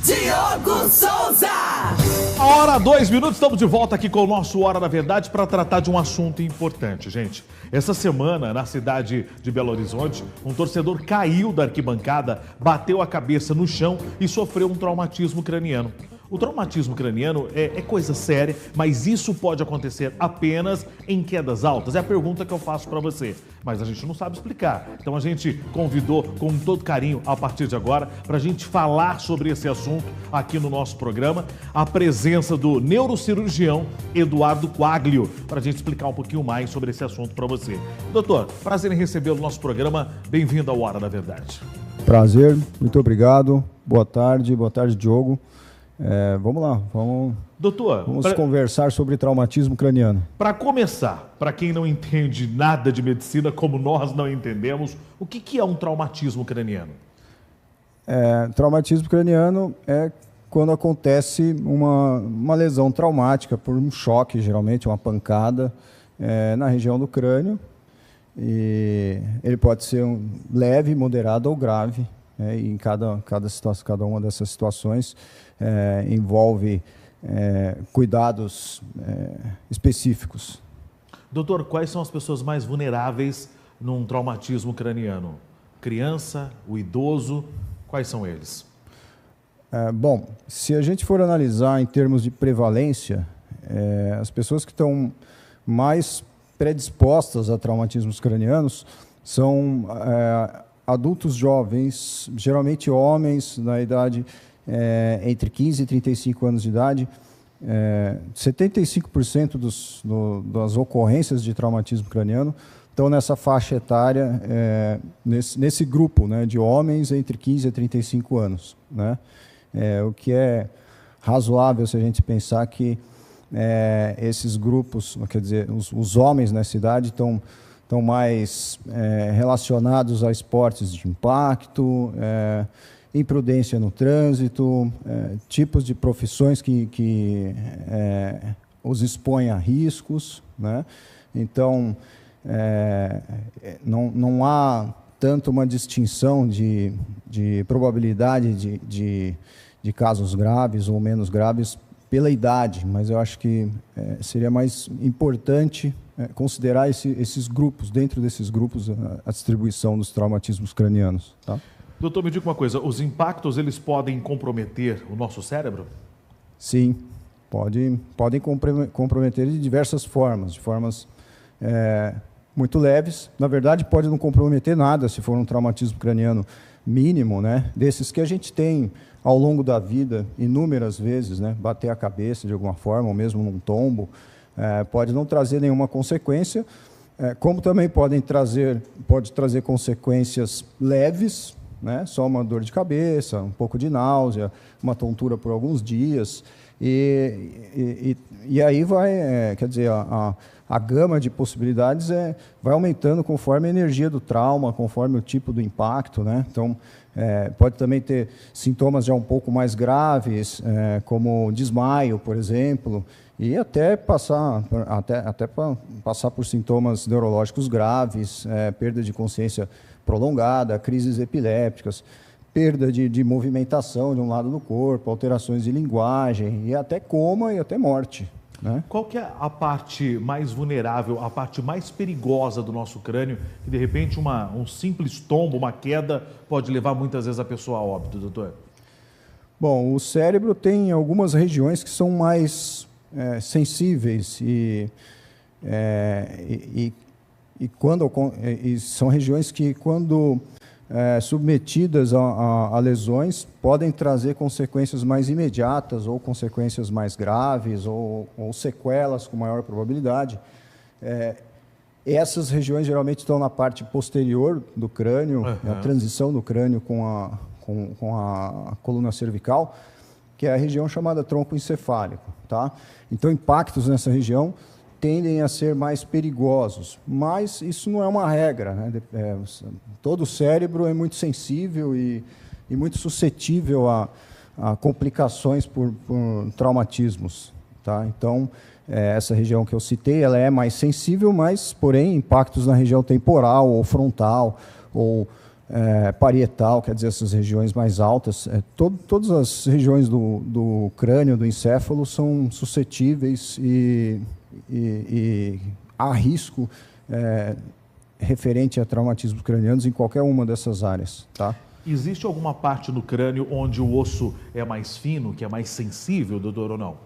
Diogo Souza. A hora, 2 minutos, estamos de volta aqui com o nosso Hora da Verdade para tratar de um assunto importante, gente. Essa semana, na cidade de Belo Horizonte, um torcedor caiu da arquibancada, bateu a cabeça no chão e sofreu um traumatismo craniano. O traumatismo craniano é coisa séria, mas isso pode acontecer apenas em quedas altas. É a pergunta que eu faço para você, mas a gente não sabe explicar. Então a gente convidou com todo carinho, a partir de agora, para a gente falar sobre esse assunto aqui no nosso programa, a presença do neurocirurgião Eduardo Quaglio, para a gente explicar um pouquinho mais sobre esse assunto para você. Doutor, prazer em recebê-lo no nosso programa. Bem-vindo ao Hora da Verdade. Prazer, muito obrigado. Boa tarde, Diogo. Vamos lá, Doutor, vamos conversar sobre traumatismo craniano. Para começar, para quem não entende nada de medicina, como nós não entendemos, o que é um traumatismo craniano? Traumatismo craniano é quando acontece uma lesão traumática por um choque, geralmente uma pancada, na região do crânio. E ele pode ser leve, moderado ou grave. E em cada uma dessas situações envolve cuidados específicos. Doutor, quais são as pessoas mais vulneráveis num traumatismo craniano? Criança, o idoso, quais são eles? Bom, se a gente for analisar em termos de prevalência, as pessoas que estão mais predispostas a traumatismos cranianos são adultos jovens, geralmente homens na idade entre 15 e 35 anos de idade. 75% das ocorrências de traumatismo craniano estão nessa faixa etária, nesse grupo, né, de homens entre 15 e 35 anos. Né? O que é razoável se a gente pensar que esses grupos, quer dizer, os homens nessa idade estão mais relacionados a esportes de impacto, imprudência no trânsito, tipos de profissões que os expõem a riscos. Né? Então, não há tanto uma distinção de probabilidade de casos graves ou menos graves pela idade, mas eu acho que seria mais importante considerar esses grupos, dentro desses grupos, a distribuição dos traumatismos cranianos. Tá? Doutor, me diga uma coisa, os impactos eles podem comprometer o nosso cérebro? Sim, podem comprometer de diversas formas, de formas muito leves. Na verdade, pode não comprometer nada se for um traumatismo craniano mínimo, né? Desses que a gente tem ao longo da vida, inúmeras vezes, né? Bater a cabeça de alguma forma, ou mesmo num tombo, pode não trazer nenhuma consequência, como também pode trazer consequências leves, né? Só uma dor de cabeça, um pouco de náusea, uma tontura por alguns dias, e aí vai, quer dizer, a gama de possibilidades vai aumentando conforme a energia do trauma, conforme o tipo do impacto, né? Então, pode também ter sintomas já um pouco mais graves, como desmaio, por exemplo, e até passar por sintomas neurológicos graves, perda de consciência prolongada, crises epilépticas, perda de movimentação de um lado do corpo, alterações de linguagem, e até coma e até morte. Né? Qual que é a parte mais vulnerável, a parte mais perigosa do nosso crânio, que de repente um simples tombo, uma queda, pode levar muitas vezes a pessoa a óbito, doutor? Bom, o cérebro tem algumas regiões que são mais sensíveis e são regiões que, quando submetidas a lesões, podem trazer consequências mais imediatas ou consequências mais graves ou sequelas com maior probabilidade. Essas regiões geralmente estão na parte posterior do crânio, a transição do crânio com a coluna cervical, que é a região chamada tronco encefálico. Tá? Então, impactos nessa região tendem a ser mais perigosos, mas isso não é uma regra. Né? Todo o cérebro é muito sensível e muito suscetível a complicações por traumatismos. Tá? Então, essa região que eu citei, ela é mais sensível, mas, porém, impactos na região temporal ou frontal, ou parietal, quer dizer, essas regiões mais altas. Todas as regiões do crânio, do encéfalo, são suscetíveis e há risco referente a traumatismos cranianos em qualquer uma dessas áreas. Tá? Existe alguma parte no crânio onde o osso é mais fino, que é mais sensível, doutor, ou não?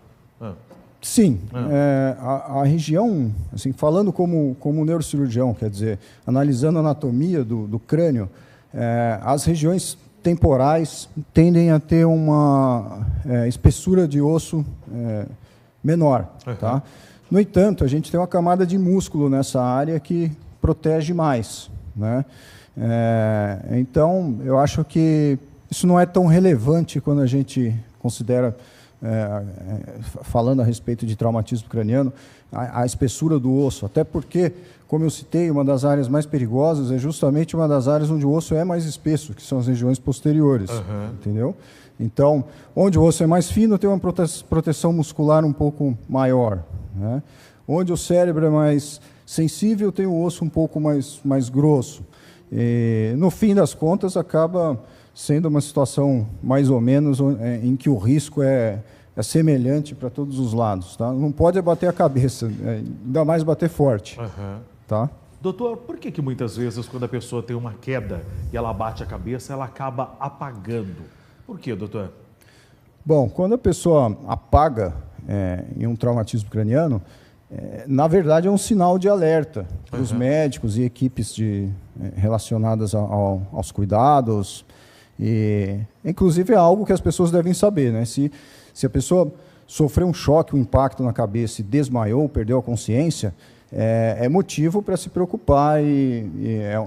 Sim. A região, assim, falando como neurocirurgião, quer dizer, analisando a anatomia do crânio, as regiões temporais tendem a ter uma espessura de osso menor. Tá? No entanto, a gente tem uma camada de músculo nessa área que protege mais, né? Então, eu acho que isso não é tão relevante quando a gente considera, falando a respeito de traumatismo craniano, a espessura do osso. Até porque, como eu citei, uma das áreas mais perigosas é justamente uma das áreas onde o osso é mais espesso, que são as regiões posteriores. Entendeu? Então, onde o osso é mais fino, tem uma proteção muscular um pouco maior, né? Onde o cérebro é mais sensível, tem o osso um pouco mais grosso. E, no fim das contas, acaba sendo uma situação mais ou menos em que o risco é semelhante para todos os lados. Tá? Não pode bater a cabeça, ainda mais bater forte. Tá? Doutor, por que muitas vezes quando a pessoa tem uma queda e ela bate a cabeça, ela acaba apagando? Por quê, doutor? Bom, quando a pessoa apaga em um traumatismo craniano, na verdade, é um sinal de alerta para os médicos e equipes relacionadas aos cuidados. E, inclusive, é algo que as pessoas devem saber, né? Se a pessoa sofreu um choque, um impacto na cabeça e desmaiou, perdeu a consciência, é motivo para se preocupar e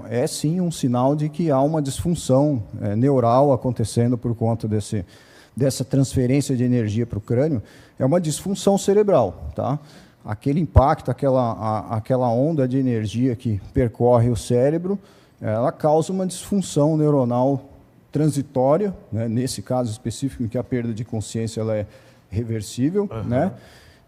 é sim um sinal de que há uma disfunção neural acontecendo por conta dessa transferência de energia para o crânio. É uma disfunção cerebral, tá? Aquele impacto, aquela onda de energia que percorre o cérebro, ela causa uma disfunção neuronal transitória, né? Nesse caso específico em que a perda de consciência ela é reversível, né?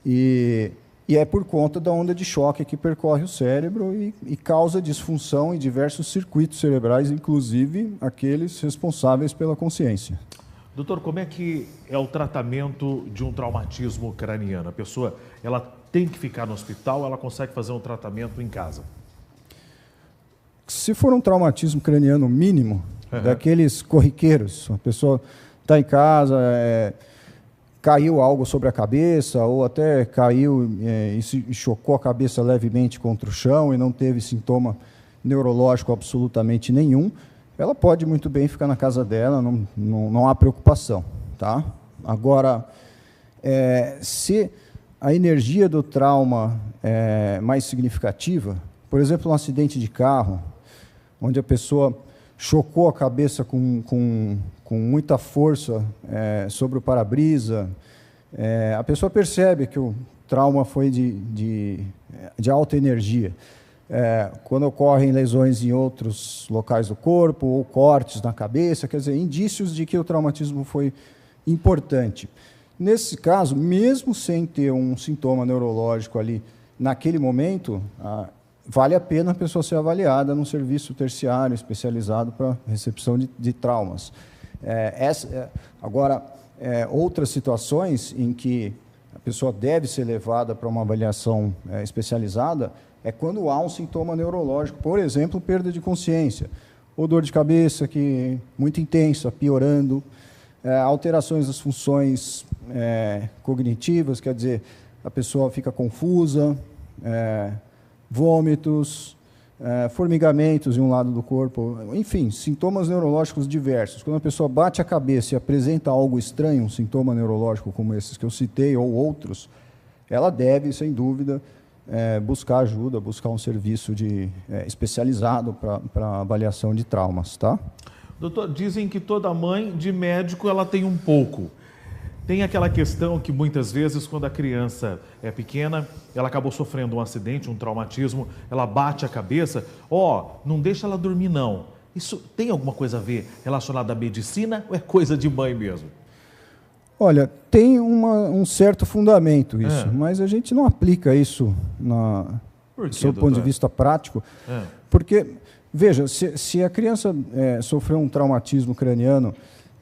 E é por conta da onda de choque que percorre o cérebro e causa disfunção em diversos circuitos cerebrais, inclusive aqueles responsáveis pela consciência. Doutor, como é que é o tratamento de um traumatismo craniano? A pessoa ela tem que ficar no hospital, ela consegue fazer um tratamento em casa? Se for um traumatismo craniano mínimo, daqueles corriqueiros, a pessoa está em casa, caiu algo sobre a cabeça, ou até caiu e se chocou a cabeça levemente contra o chão e não teve sintoma neurológico absolutamente nenhum, ela pode muito bem ficar na casa dela, não há preocupação. Tá? Agora, se a energia do trauma é mais significativa, por exemplo, um acidente de carro, onde a pessoa chocou a cabeça com muita força sobre o para-brisa, a pessoa percebe que o trauma foi de alta energia. Quando ocorrem lesões em outros locais do corpo, ou cortes na cabeça, quer dizer, indícios de que o traumatismo foi importante. Nesse caso, mesmo sem ter um sintoma neurológico ali naquele momento, vale a pena a pessoa ser avaliada num serviço terciário especializado para recepção de traumas. Agora, outras situações em que a pessoa deve ser levada para uma avaliação especializada é quando há um sintoma neurológico, por exemplo, perda de consciência, ou dor de cabeça muito intensa, piorando, alterações das funções cognitivas, quer dizer, a pessoa fica confusa, vômitos, formigamentos em um lado do corpo, enfim, sintomas neurológicos diversos. Quando a pessoa bate a cabeça e apresenta algo estranho, um sintoma neurológico como esses que eu citei, ou outros, ela deve, sem dúvida, buscar ajuda, buscar um serviço especializado para avaliação de traumas. Tá? Doutor, dizem que toda mãe de médico ela tem um pouco. Tem aquela questão que muitas vezes, quando a criança é pequena, ela acabou sofrendo um acidente, um traumatismo, ela bate a cabeça, não deixa ela dormir não. Isso tem alguma coisa a ver relacionada à medicina ou é coisa de mãe mesmo? Olha, tem um certo fundamento isso, mas a gente não aplica isso sob o ponto de vista prático, porque Veja, se a criança sofreu um traumatismo craniano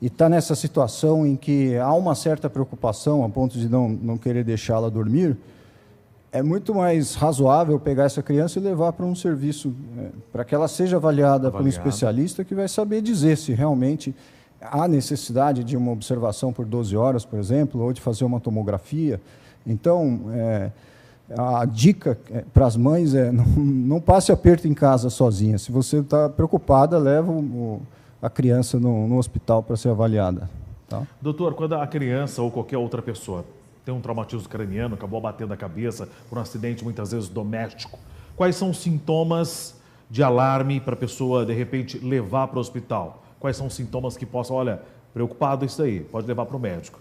e está nessa situação em que há uma certa preocupação a ponto de não querer deixá-la dormir, é muito mais razoável pegar essa criança e levar para um serviço, para que ela seja avaliada por um especialista que vai saber dizer se realmente há necessidade de uma observação por 12 horas, por exemplo, ou de fazer uma tomografia. Então, a dica para as mães é não passe aperto em casa sozinha. Se você está preocupada, leva a criança no hospital para ser avaliada. Tá? Doutor, quando a criança ou qualquer outra pessoa tem um traumatismo craniano, acabou batendo a cabeça por um acidente muitas vezes doméstico, quais são os sintomas de alarme para a pessoa, de repente, levar para o hospital? Quais são os sintomas que possam, olha, preocupado isso aí, pode levar para o médico?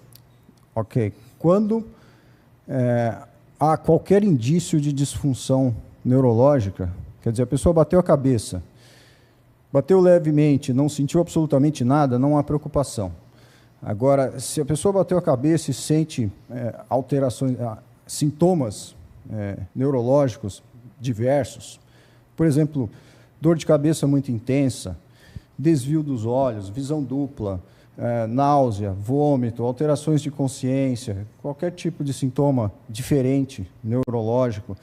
Ok. Quando há qualquer indício de disfunção neurológica, quer dizer, a pessoa bateu a cabeça, bateu levemente, não sentiu absolutamente nada, não há preocupação. Agora, se a pessoa bateu a cabeça e sente alterações, sintomas neurológicos diversos, por exemplo, dor de cabeça muito intensa, desvio dos olhos, visão dupla, náusea, vômito, alterações de consciência, qualquer tipo de sintoma diferente, neurológico,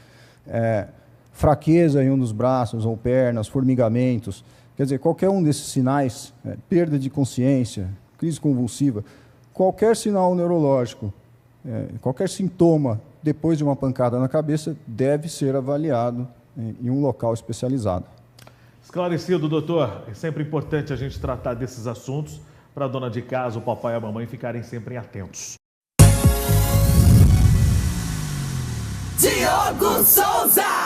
fraqueza em um dos braços ou pernas, formigamentos, quer dizer, qualquer um desses sinais, perda de consciência, crise convulsiva, qualquer sinal neurológico, qualquer sintoma depois de uma pancada na cabeça deve ser avaliado em um local especializado. Esclarecido, doutor. É sempre importante a gente tratar desses assuntos para a dona de casa, o papai e a mamãe ficarem sempre atentos. Diogo Souza!